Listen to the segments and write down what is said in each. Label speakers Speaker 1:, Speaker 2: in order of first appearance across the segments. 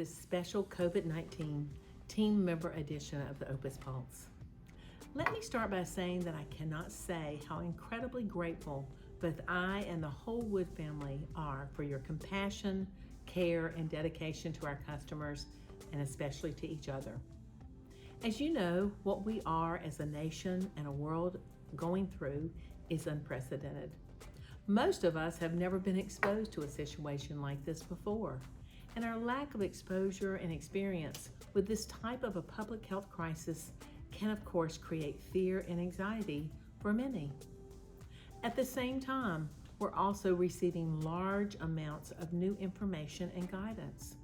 Speaker 1: this special COVID-19 team member edition of the Opis Pulse. Let me start by saying that I cannot say how incredibly grateful both I and the whole Wood family are for your compassion, care, and dedication to our customers, and especially to each other. As you know, what we are as a nation and a world going through is unprecedented. Most of us have never been exposed to a situation like this before, and our lack of exposure and experience with this type of a public health crisis can, of course, create fear and anxiety for many. At the same time, we're also receiving large amounts of new information and guidance.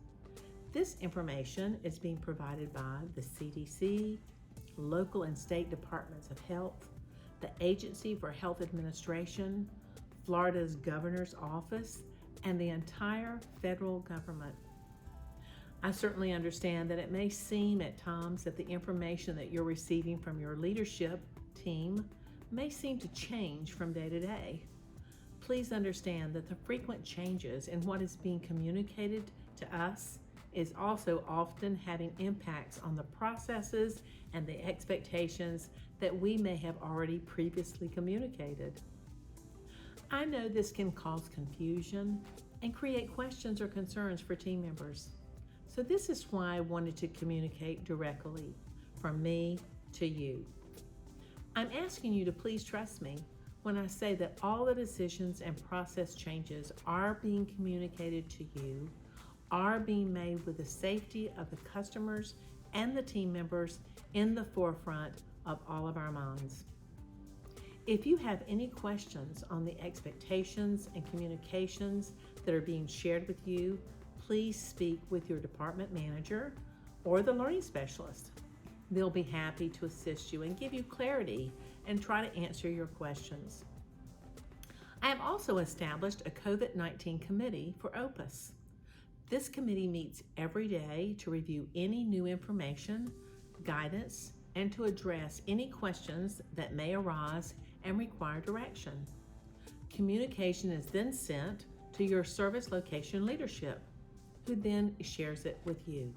Speaker 1: This information is being provided by the CDC, local and state departments of health, the Agency for Health Administration, Florida's governor's office, and the entire federal government. I certainly understand that it may seem at times that the information that you're receiving from your leadership team may seem to change from day to day. Please understand that the frequent changes in what is being communicated to us is also often having impacts on the processes and the expectations that we may have already previously communicated. I know this can cause confusion and create questions or concerns for team members. So this is why I wanted to communicate directly from me to you. I'm asking you to please trust me when I say that all the decisions and process changes are being communicated to you, are being made with the safety of the customers and the team members in the forefront of all of our minds. If you have any questions on the expectations and communications that are being shared with you, please speak with your department manager or the learning specialist. They'll be happy to assist you and give you clarity and try to answer your questions. I have also established a COVID-19 committee for Opis. This committee meets every day to review any new information, guidance, and to address any questions that may arise and require direction. Communication is then sent to your service location leadership, who then shares it with you.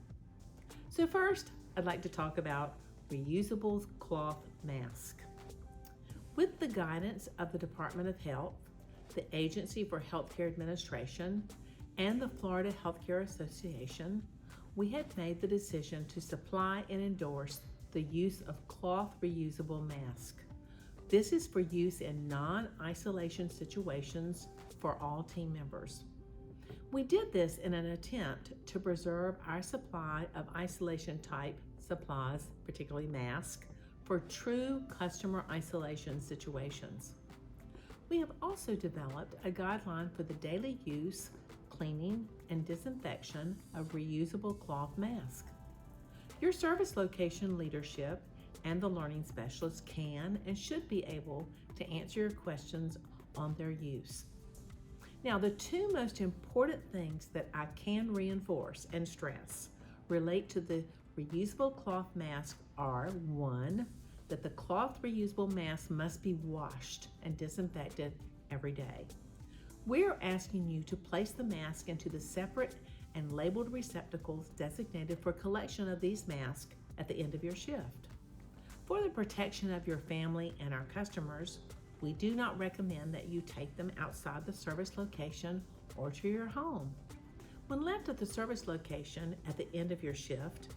Speaker 1: So first, I'd like to talk about reusable cloth mask. With the guidance of the Department of Health, the Agency for Healthcare Administration, and the Florida Healthcare Association, we had made the decision to supply and endorse the use of cloth reusable masks. This is for use in non-isolation situations for all team members. We did this in an attempt to preserve our supply of isolation type supplies, particularly masks, for true customer isolation situations. We have also developed a guideline for the daily use, cleaning, and disinfection of reusable cloth masks. Your service location leadership and the learning specialist can and should be able to answer your questions on their use. Now, the two most important things that I can reinforce and stress relate to the reusable cloth mask are: one, that the cloth reusable mask must be washed and disinfected every day. We're asking you to place the mask into the separate and labeled receptacles designated for collection of these masks at the end of your shift. For the protection of your family and our customers, we do not recommend that you take them outside the service location or to your home. When left at the service location at the end of your shift,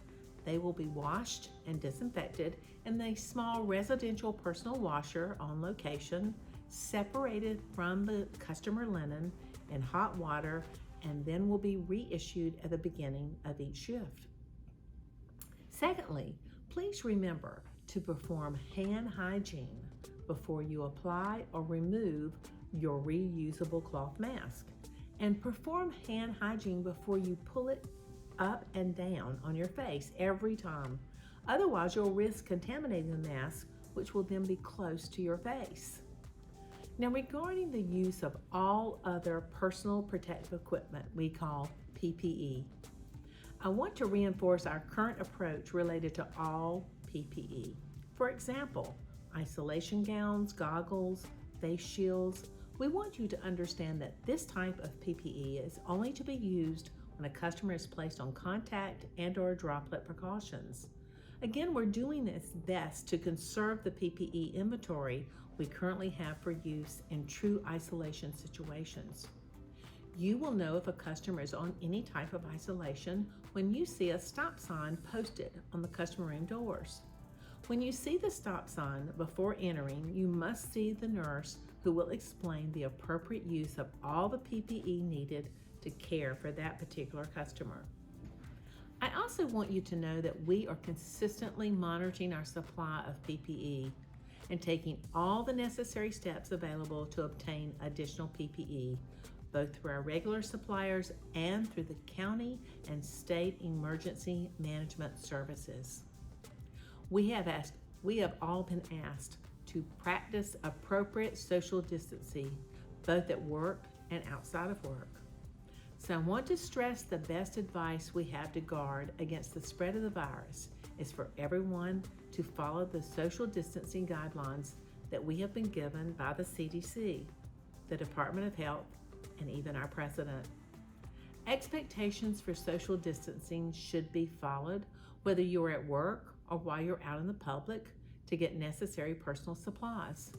Speaker 1: they will be washed and disinfected in a small residential personal washer on location, separated from the customer linen in hot water, and then will be reissued at the beginning of each shift. Secondly, please remember to perform hand hygiene before you apply or remove your reusable cloth mask, and perform hand hygiene before you pull it up and down on your face every time. Otherwise, you'll risk contaminating the mask, which will then be close to your face. Now, regarding the use of all other personal protective equipment we call PPE, I want to reinforce our current approach related to all PPE. For example, isolation gowns, goggles, face shields. We want you to understand that this type of PPE is only to be used when a customer is placed on contact and/or droplet precautions. Again, we're doing this best to conserve the PPE inventory we currently have for use in true isolation situations. You will know if a customer is on any type of isolation when you see a stop sign posted on the customer room doors. When you see the stop sign before entering, you must see the nurse who will explain the appropriate use of all the PPE needed to care for that particular customer. I also want you to know that we are consistently monitoring our supply of PPE and taking all the necessary steps available to obtain additional PPE, both through our regular suppliers and through the county and state emergency management services. We have all been asked to practice appropriate social distancing, both at work and outside of work. So I want to stress the best advice we have to guard against the spread of the virus is for everyone to follow the social distancing guidelines that we have been given by the CDC, the Department of Health, and even our president. Expectations for social distancing should be followed whether you're at work or while you're out in the public to get necessary personal supplies.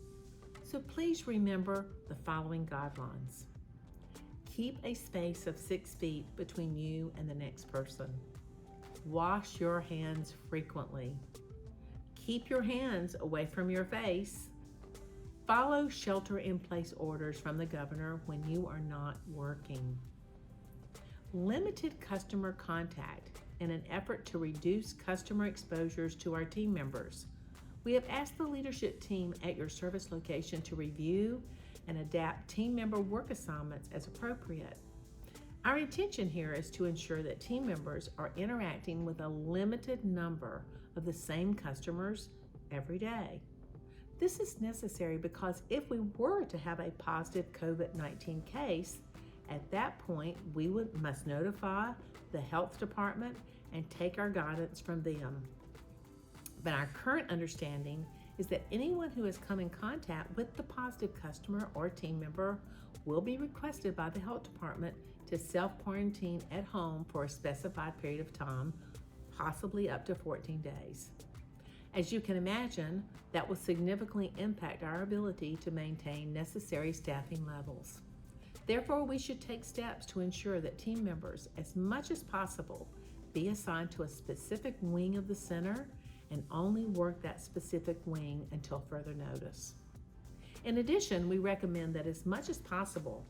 Speaker 1: So please remember the following guidelines. Keep a space of 6 feet between you and the next person. Wash your hands frequently. Keep your hands away from your face. Follow shelter-in-place orders from the governor when you are not working. Limited customer contact in an effort to reduce customer exposures to our team members. We have asked the leadership team at your service location to review and adapt team member work assignments as appropriate. Our intention here is to ensure that team members are interacting with a limited number of the same customers every day. This is necessary because if we were to have a positive COVID-19 case, at that point we must notify the health department and take our guidance from them. But our current understanding is that anyone who has come in contact with the positive customer or team member will be requested by the health department to self-quarantine at home for a specified period of time, possibly up to 14 days. As you can imagine, that will significantly impact our ability to maintain necessary staffing levels. Therefore, we should take steps to ensure that team members, as much as possible, be assigned to a specific wing of the center and only work that specific wing until further notice. In addition, we recommend that as much as possible,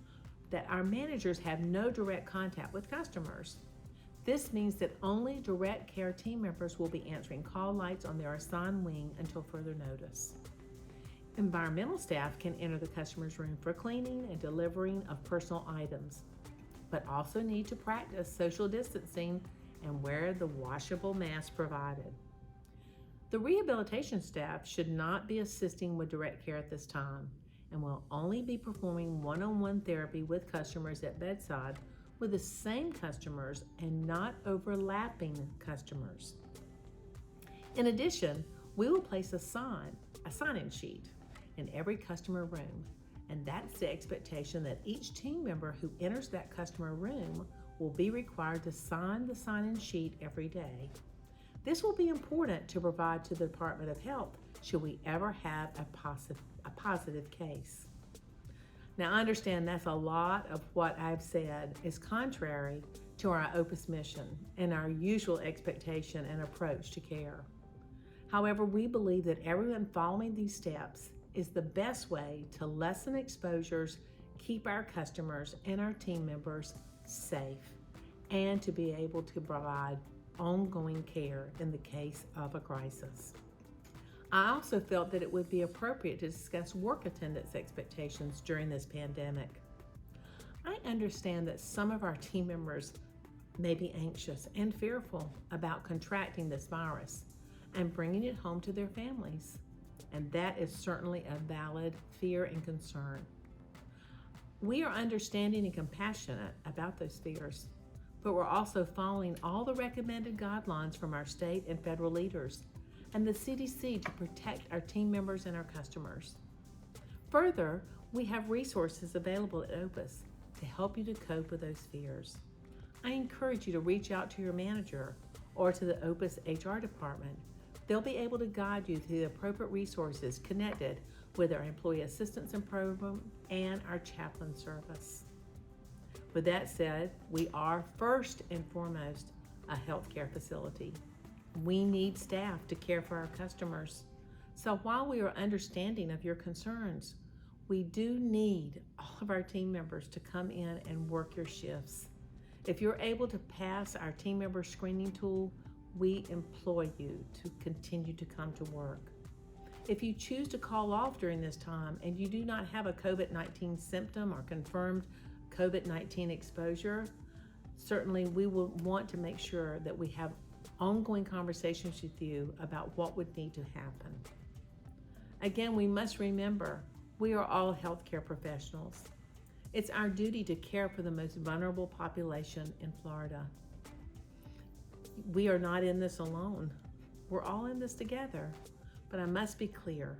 Speaker 1: that our managers have no direct contact with customers. This means that only direct care team members will be answering call lights on their assigned wing until further notice. Environmental staff can enter the customer's room for cleaning and delivering of personal items, but also need to practice social distancing and wear the washable mask provided. The rehabilitation staff should not be assisting with direct care at this time and will only be performing one-on-one therapy with customers at bedside with the same customers and not overlapping customers. In addition, we will place a sign-in sheet in every customer room, and that's the expectation that each team member who enters that customer room will be required to sign the sign-in sheet every day. This will be important to provide to the Department of Health should we ever have a positive case. Now, I understand that's a lot of what I've said is contrary to our Opis mission and our usual expectation and approach to care. However, we believe that everyone following these steps is the best way to lessen exposures, keep our customers and our team members safe, and to be able to provide ongoing care in the case of a crisis. I also felt that it would be appropriate to discuss work attendance expectations during this pandemic. I understand that some of our team members may be anxious and fearful about contracting this virus and bringing it home to their families, and that is certainly a valid fear and concern. We are understanding and compassionate about those fears, but we're also following all the recommended guidelines from our state and federal leaders and the CDC to protect our team members and our customers. Further, we have resources available at Opis to help you to cope with those fears. I encourage you to reach out to your manager or to the Opis HR department. They'll be able to guide you through the appropriate resources connected with our Employee Assistance and Program and our chaplain service. With that said, we are first and foremost a healthcare facility. We need staff to care for our customers. So while we are understanding of your concerns, we do need all of our team members to come in and work your shifts. If you're able to pass our team member screening tool, we implore you to continue to come to work. If you choose to call off during this time and you do not have a COVID-19 symptom or confirmed COVID-19 exposure, certainly we will want to make sure that we have ongoing conversations with you about what would need to happen. Again, we must remember we are all healthcare professionals. It's our duty to care for the most vulnerable population in Florida. We are not in this alone. We're all in this together. But I must be clear,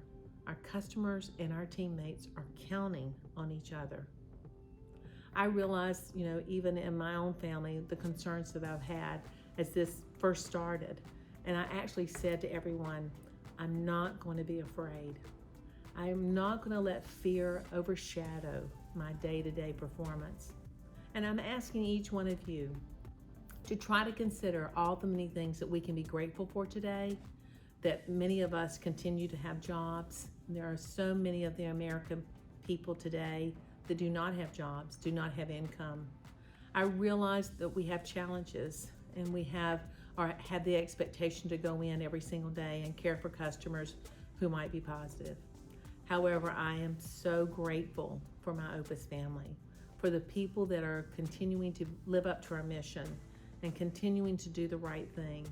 Speaker 1: our customers and our teammates are counting on each other. I realize, even in my own family, the concerns that I've had as this first started. And I actually said to everyone, I'm not going to be afraid. I am not going to let fear overshadow my day-to-day performance. And I'm asking each one of you to try to consider all the many things that we can be grateful for today, that many of us continue to have jobs. There are so many of the American people today that do not have jobs, do not have income. I realize that we have challenges and we have the expectation to go in every single day and care for customers who might be positive. However, I am so grateful for my Opis family, for the people that are continuing to live up to our mission and continuing to do the right thing.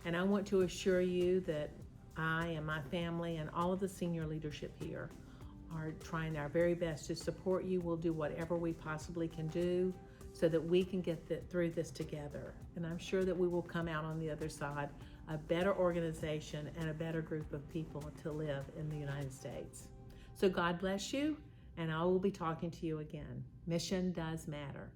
Speaker 1: And I want to assure you that I and my family and all of the senior leadership here are trying our very best to support you. We'll do whatever we possibly can do so that we can get through this together. And I'm sure that we will come out on the other side a better organization and a better group of people to live in the United States. So God bless you, and I will be talking to you again. Mission does matter.